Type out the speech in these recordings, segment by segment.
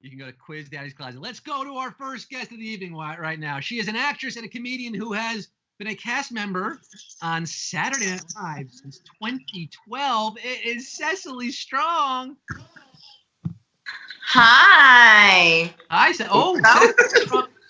You can go to Quiz Daddy's Closet. Let's go to our first guest of the evening right now. She is an actress and a comedian who has been a cast member on Saturday Night Live since 2012. It is Cecily Strong. Hi. Hi.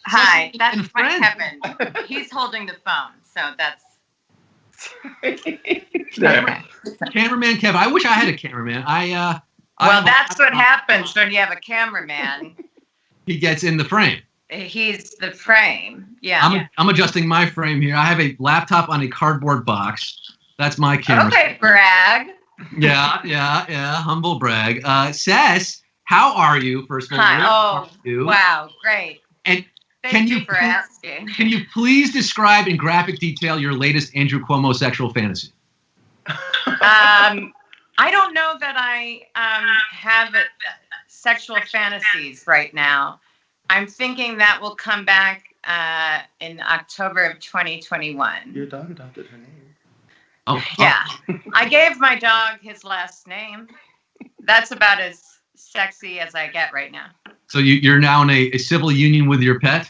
Hi. That's my Kevin. He's holding the phone, so that's. Cameraman Kev. I wish I had a cameraman. That's what happens when you have a cameraman. He gets in the frame. He's the frame. Yeah. I'm adjusting my frame here. I have a laptop on a cardboard box. That's my camera. Okay, brag. Yeah. Humble brag. Cess, how are you? First of all, hi. Wow, great. And Thank you for asking. Can you please describe in graphic detail your latest Andrew Cuomo sexual fantasy? I don't know that I have sexual fantasies right now. I'm thinking that will come back in October of 2021. Your dog adopted her name. Oh. Yeah. I gave my dog his last name. That's about as sexy as I get right now. So you're now in a civil union with your pet?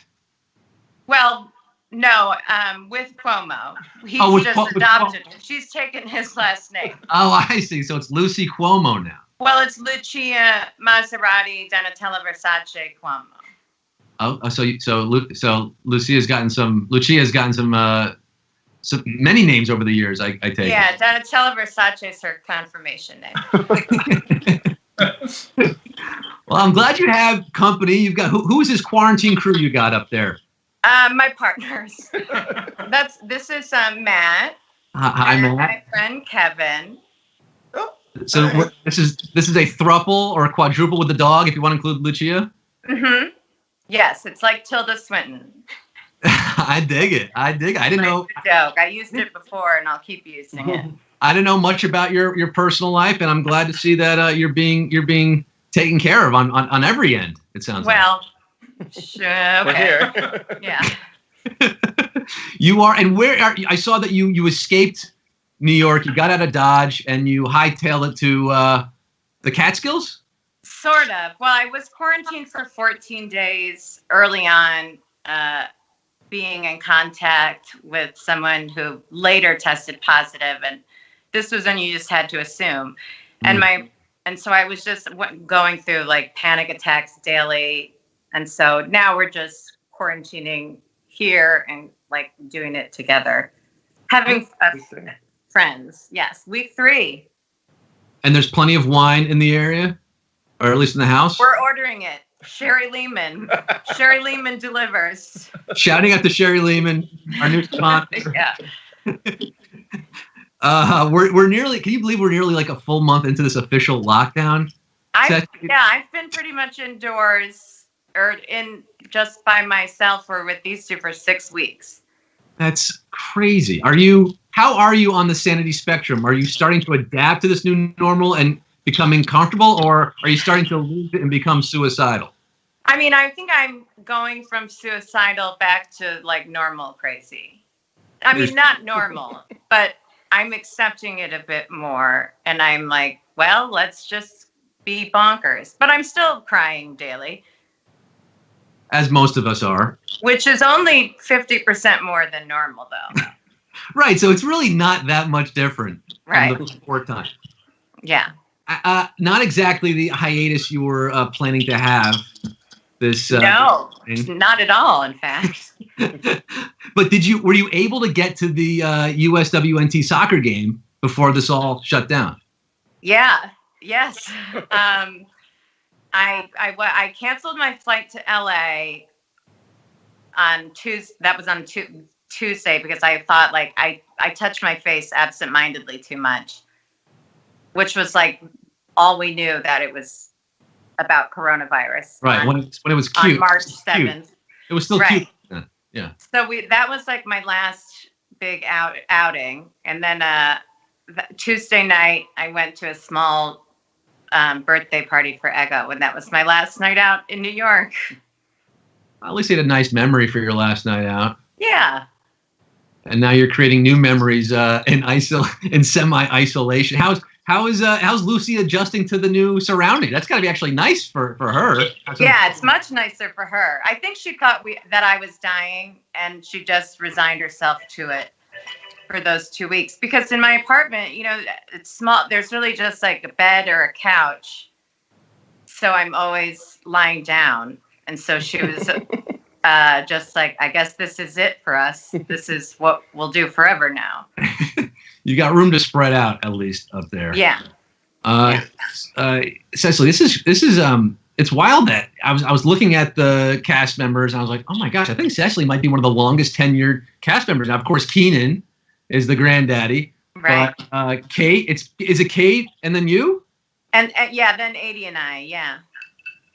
Well, no, with Cuomo. He's just adopted. She's taken his last name. Oh, I see. So it's Lucy Cuomo now. Well, it's Lucia Maserati Donatella Versace Cuomo. Oh, so Lucia's gotten some many names over the years. I take. Yeah, Donatella Versace is her confirmation name. Well, I'm glad you have company. You've got who is this quarantine crew you got up there? My partners. This is Matt. Hi, Matt. My friend Kevin. So this is a thruple or a quadruple with the dog, if you want to include Lucia. Mm-hmm. Yes, it's like Tilda Swinton. I dig it. I didn't know. Joke. I used it before, and I'll keep using it. I didn't know much about your personal life, and I'm glad to see that you're being taken care of on every end. It sounds well. Sure. Okay. We're here. Yeah. You are, and where are you? I saw that you escaped New York. You got out of Dodge, and you hightailed it to the Catskills. Sort of. Well, I was quarantined for 14 days early on, being in contact with someone who later tested positive, and this was when you just had to assume. And so I was just going through like panic attacks daily. And so now we're just quarantining here and like doing it together. Having friends. Yes. Week 3. And there's plenty of wine in the area, or at least in the house. We're ordering it. Sherry Lehman. Sherry Lehman delivers. Shouting out to Sherry Lehman, our new sponsor. Yeah. We're nearly. Can you believe we're nearly like a full month into this official lockdown? I've been pretty much indoors or in just by myself or with these two for 6 weeks. That's crazy. How are you on the sanity spectrum? Are you starting to adapt to this new normal and becoming comfortable, or are you starting to lose it and become suicidal? I mean, I think I'm going from suicidal back to like normal crazy. I mean, not normal, but I'm accepting it a bit more. And I'm like, well, let's just be bonkers. But I'm still crying daily. As most of us are. Which is only 50% more than normal, though. Right. So it's really not that much different right. from the before time. Yeah. Not exactly the hiatus you were planning to have. This no, not at all, in fact. But were you able to get to the USWNT soccer game before this all shut down? Yeah. Yes. I canceled my flight to LA on Tuesday. That was on Tuesday because I thought like I touched my face absentmindedly too much, which was like all we knew that it was about coronavirus. Right. When it was cute. On March 7th. It was still right. cute. Yeah. So that was like my last big outing. And then Tuesday night, I went to a small birthday party for Ego, and that was my last night out in New York. At least you had a nice memory for your last night out. Yeah. And now you're creating new memories in semi-isolation. How's how's Lucy adjusting to the new surrounding? That's got to be actually nice for her. Yeah, it's much nicer for her. I think she thought that I was dying, and she just resigned herself to it for those 2 weeks. Because in my apartment, it's small. There's really just like a bed or a couch, so I'm always lying down. And so she was just like, I guess this is it for us. This is what we'll do forever now. You got room to spread out at least up there. Yeah. Cecily, this is it's wild that I was looking at the cast members and I was like, oh my gosh, I think Cecily might be one of the longest tenured cast members. Now, of course, Keenan is the granddaddy. Right. But Kate, is it Kate and then you? And yeah, then 80 and I, yeah.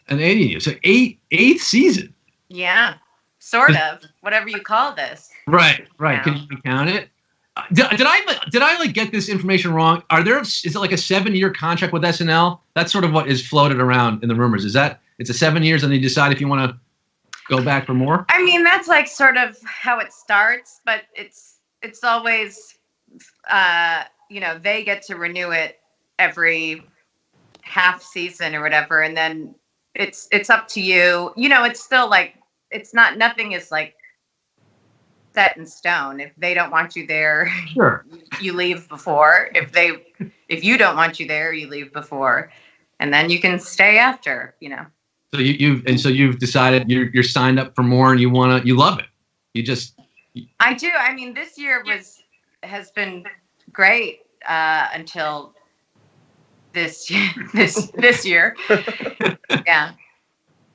And 80 and you. So eighth season. Yeah. Sort of. Whatever you call this. Right. Yeah. Can you count it? Did I like get this information wrong? Is it like a 7-year contract with SNL? That's sort of what is floated around in the rumors. Is that it's a 7 years and you decide if you want to go back for more? I mean, that's like sort of how it starts, but it's always, they get to renew it every half season or whatever. And then it's up to you. It's still like, nothing is like set in stone. If they don't want you there, sure, you leave before. If you don't want you there, you leave before, and then you can stay after. So you've decided you're signed up for more, and you love it. I do. I mean, this year has been great until this year. Yeah.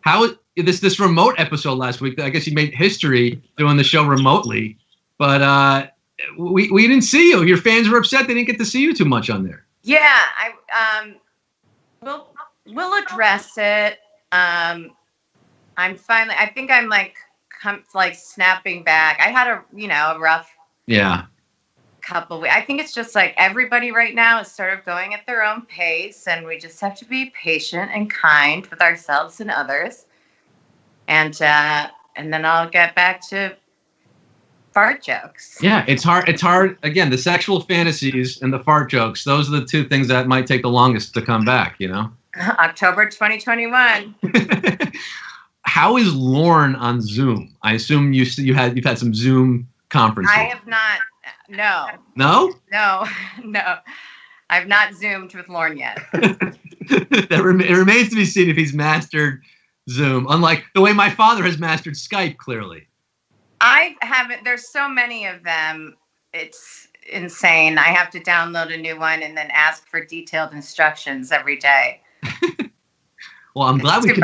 How this remote episode last week? I guess you made history doing the show remotely, but we didn't see you. Your fans were upset they didn't get to see you too much on there. Yeah, we'll address it. I'm finally. I think I'm like snapping back. I had a rough couple weeks. I think it's just like everybody right now is sort of going at their own pace, and we just have to be patient and kind with ourselves and others. And then I'll get back to fart jokes. Yeah, it's hard. It's hard. Again, the sexual fantasies and the fart jokes, those are the two things that might take the longest to come back, October 2021. How is Lorne on Zoom? I assume you've had some Zoom conferences. I have not. No. No? No. I've not Zoomed with Lorne yet. It remains to be seen if he's mastered Zoom, unlike the way my father has mastered Skype, clearly. I haven't. There's so many of them. It's insane. I have to download a new one and then ask for detailed instructions every day. Well, I'm glad we can.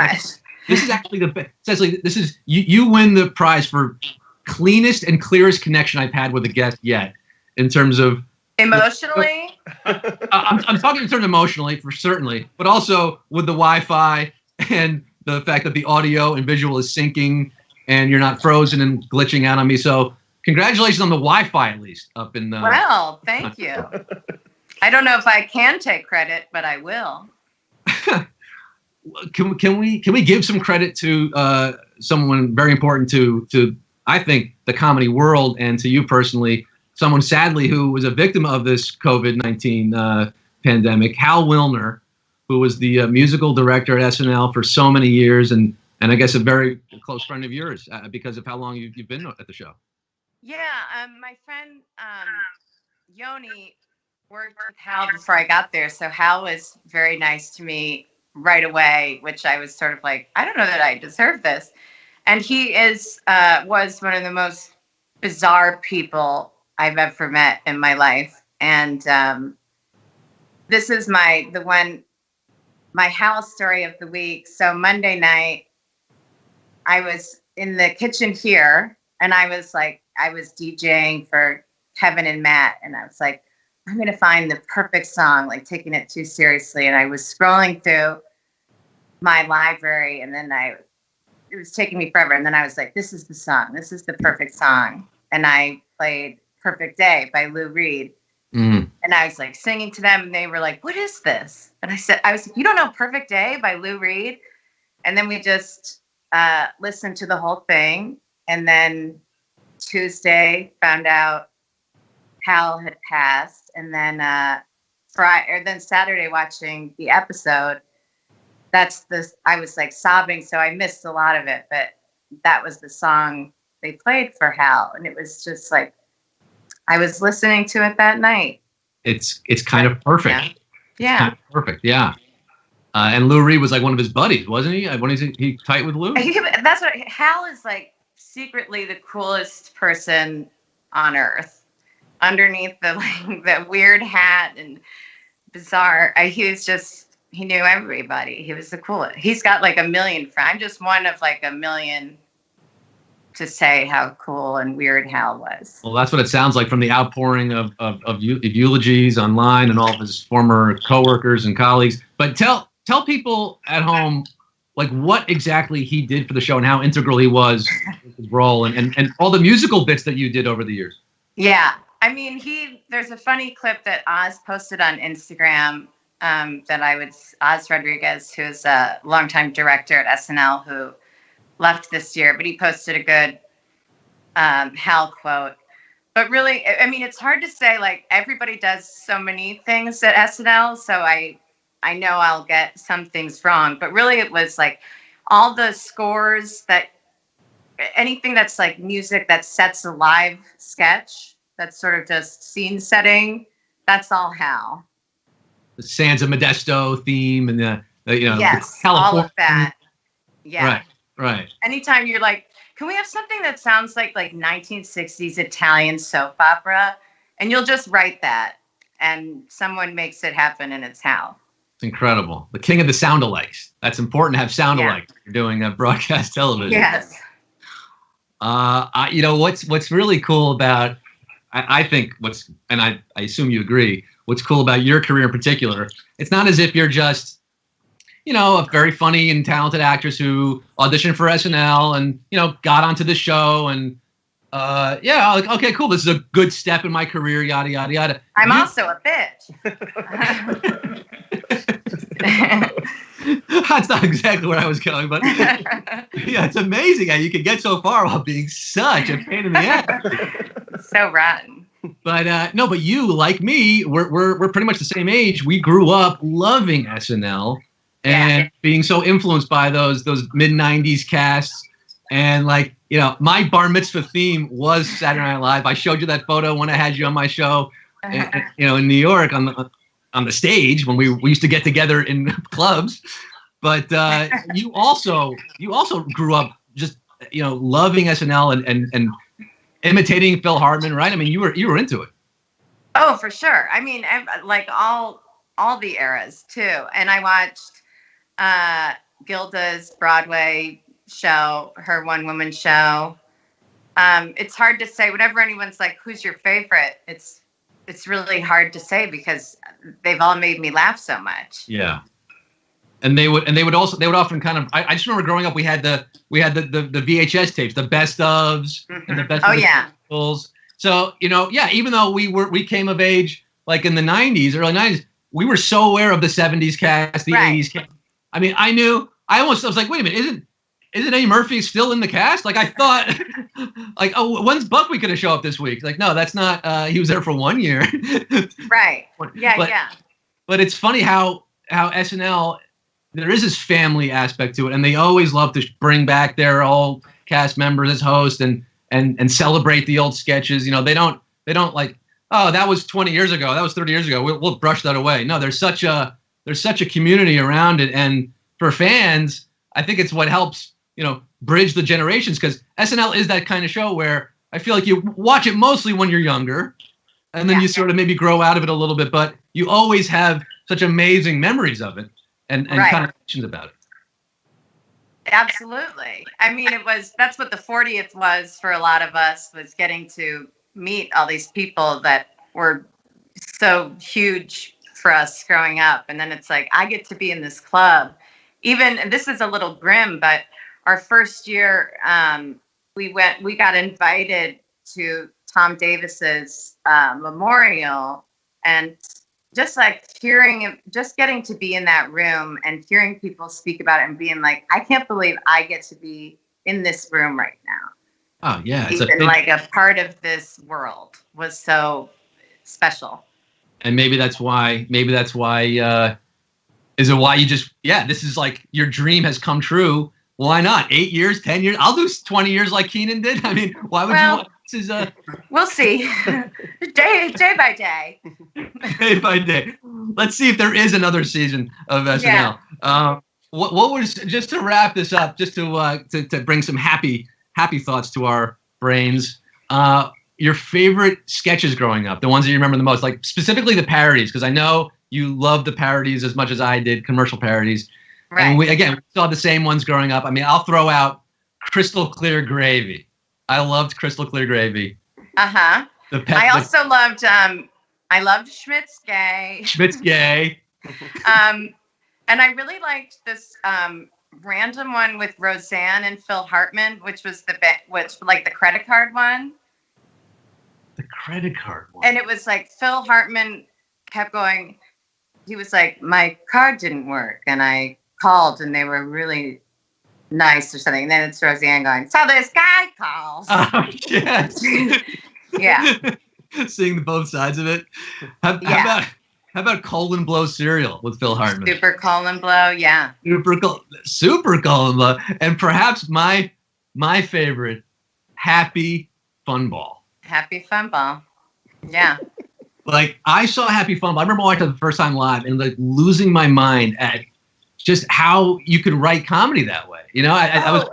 This is actually the best. Cecily, this is you win the prize for cleanest and clearest connection I've had with a guest yet, in terms of emotionally. I'm talking in terms of emotionally, for certainly, but also with the Wi-Fi and the fact that the audio and visual is syncing and you're not frozen and glitching out on me. So congratulations on the Wi-Fi, at least up in. Well, thank you. I don't know if I can take credit, but I will. Can we give some credit to someone very important to I think the comedy world and to you personally, someone sadly who was a victim of this COVID-19 pandemic, Hal Willner, who was the musical director at SNL for so many years, and I guess a very close friend of yours because of how long you've been at the show. Yeah, my friend Yoni worked with Hal before I got there, so Hal was very nice to me right away, which I was sort of like, I don't know that I deserve this. And he was one of the most bizarre people I've ever met in my life. And this is my Hal story of the week. So Monday night, I was in the kitchen here, and I was DJing for Kevin and Matt, and I was like, I'm going to find the perfect song, like taking it too seriously. And I was scrolling through my library, and then it was taking me forever. And then I was like, this is the song. This is the perfect song. And I played Perfect Day by Lou Reed. Mm. And I was like singing to them, and they were like, what is this? And I was like, you don't know Perfect Day by Lou Reed? And then we just listened to the whole thing. And then Tuesday found out Hal had passed. And then Friday or then Saturday watching the episode. I was like sobbing, so I missed a lot of it, but that was the song they played for Hal, and it was just like I was listening to it that night. It's kind of perfect. Yeah. Kind of perfect. Yeah. And Lou Reed was like one of his buddies, wasn't he? When he tight with Lou? That's what Hal is like. Secretly the coolest person on earth. Underneath the weird hat and bizarre, he knew everybody. He was the coolest. He's got like a million friends. I'm just one of like a million to say how cool and weird Hal was. Well, that's what it sounds like from the outpouring of eulogies online and all of his former coworkers and colleagues. But tell people at home, like, what exactly he did for the show and how integral he was with his role and all the musical bits that you did over the years. Yeah. I mean, there's a funny clip that Oz posted on Instagram Oz Rodriguez, who's a longtime director at SNL who left this year, but he posted a good Hal quote. But really, I mean, it's hard to say, like, everybody does so many things at SNL, so I know I'll get some things wrong, but really it was like all the scores anything that's like music that sets a live sketch, that's sort of just scene setting, that's all Hal. The Sansa Modesto theme and the yes, all of that. Yeah. Right. Anytime you're like, can we have something that sounds like 1960s Italian soap opera? And you'll just write that and someone makes it happen and it's Hal. It's incredible. The king of the sound-alikes. That's important to have sound-alikes. Yeah. You're doing broadcast television. Yes. What's really cool about, I think and I assume you agree, what's cool about your career in particular, it's not as if you're just, a very funny and talented actress who auditioned for SNL and, got onto the show and, okay, cool. This is a good step in my career, yada, yada, yada. I'm also a bitch. That's not exactly where I was going, but yeah, it's amazing how you can get so far while being such a pain in the ass. So rotten. But but you, like me, we're pretty much the same age. We grew up loving SNL and being so influenced by those mid '90s casts. And my bar mitzvah theme was Saturday Night Live. I showed you that photo when I had you on my show, in New York on the stage when we used to get together in clubs. But you also grew up just loving SNL and imitating Phil Hartman, right? I mean, you were into it. Oh, for sure. I mean, like all the eras too. And I watched Gilda's Broadway show, her one-woman show. It's hard to say. Whenever anyone's like, "Who's your favorite?" It's really hard to say because they've all made me laugh so much. Yeah. And they would often kind of, I just remember growing up, we had the VHS tapes, the best ofs and the best of the musicals. So, even though we came of age like in the 90s, early 90s, we were so aware of the 70s cast, the 80s cast. I mean, I was like, wait a minute, isn't Eddie Murphy still in the cast? Like, I thought, when's Buckwheat going to show up this week? Like, no, that's not, he was there for 1 year. Right. Yeah. But it's funny how SNL, there is this family aspect to it, and they always love to bring back their old cast members as hosts and celebrate the old sketches. They don't like, oh, that was 20 years ago, that was 30 years ago, we'll brush that away. No, there's such a community around it, and for fans, I think it's what helps bridge the generations, because SNL is that kind of show where I feel like you watch it mostly when you're younger, and then you sort of maybe grow out of it a little bit, but you always have such amazing memories of it and conversations about it. Absolutely. I mean, that's what the 40th was for a lot of us, was getting to meet all these people that were so huge for us growing up. And then it's like, I get to be in this club. Even, this is a little grim, but our first year, we got invited to Tom Davis's memorial, and just getting to be in that room and hearing people speak about it and being like, I can't believe I get to be in this room right now. Oh yeah, it's a part of this world was so special. And maybe that's why. Is it why you just? Yeah, this is like your dream has come true. Why not? 8 years, 10 years. I'll do 20 years like Keenan did. I mean, why would you want? This is We'll see. day by day. Day by day. Let's see if there is another season of SNL. Yeah. What was, just to wrap this up, just to bring some happy thoughts to our brains. Your favorite sketches growing up, the ones that you remember the most, like specifically the parodies, because I know you love the parodies as much as I did, commercial parodies. Right. And we saw the same ones growing up. I mean, I'll throw out Crystal Clear Gravy. I loved Crystal Clear Gravy. I also loved I loved Schmidt's Gay. Schmidt's Gay. And I really liked this random one with Roseanne and Phil Hartman, which was the credit card one. The credit card one. And it was like Phil Hartman kept going. He was like, my card didn't work, and I called, and they were really nice or something. And then it's Roseanne going, so this guy calls. Oh, yes. Yeah. Seeing both sides of it. How about Colon Blow cereal with Phil Hartman? Super Colon Blow, yeah. Super Colon Blow. And perhaps my favorite, Happy Fun Ball. Happy Fun Ball. Yeah. Like, I saw Happy Fun Ball. I remember watching it the first time live and like losing my mind at just how you could write comedy that way. You know, I was.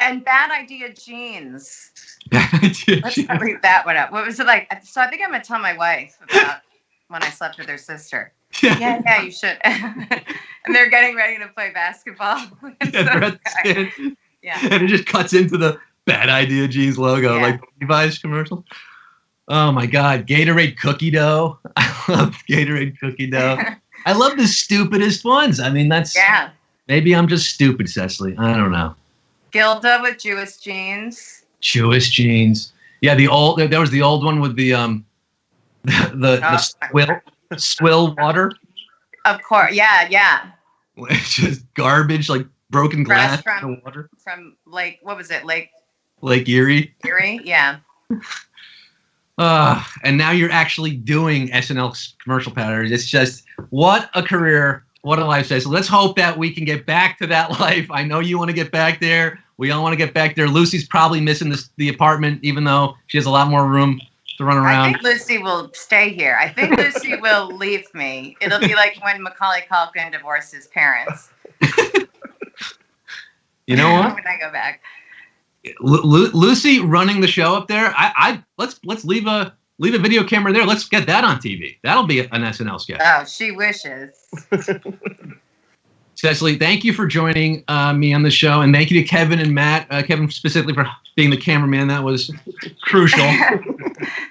And Bad Idea Jeans. Bad Idea Let's Jeans. not leave that one up. What was it like? So I think I'm going to tell my wife about when I slept with her sister. Yeah, you should. And they're getting ready to play basketball. And it just cuts into the Bad Idea Jeans logo, like the Levi's commercial. Oh my God, Gatorade cookie dough. I love Gatorade cookie dough. I love the stupidest ones. I mean, maybe I'm just stupid, Cecily. I don't know. Gilda with Jewish jeans. Jewish jeans. Yeah, there was the old one with the swill water. Of course, yeah. It's just garbage, like broken glass from water. From Lake, what was it? Lake Erie. Erie, yeah. And now you're actually doing SNL commercial parodies. It's just, what a career, what a life. So let's hope that we can get back to that life. I know you want to get back there. We all want to get back there. Lucy's probably missing the apartment, even though she has a lot more room to run around. I think Lucy will stay here. I think Lucy will leave me. It'll be like when Macaulay Culkin divorced his parents. You know what? When I go back. Lucy running the show up there. Let's leave a video camera there. Let's get that on TV. That'll be an SNL sketch. Oh, she wishes. Cecily, thank you for joining me on the show, and thank you to Kevin and Matt. Kevin specifically for being the cameraman. That was crucial.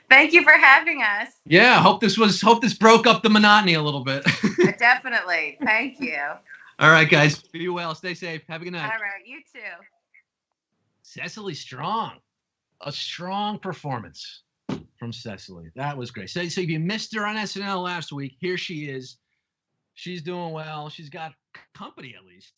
Thank you for having us. Yeah, hope this broke up the monotony a little bit. Definitely. Thank you. All right, guys. Be well. Stay safe. Have a good night. All right. You too. Cecily Strong. A strong performance from Cecily. That was great. So if you missed her on SNL last week, here she is. She's doing well. She's got company, at least.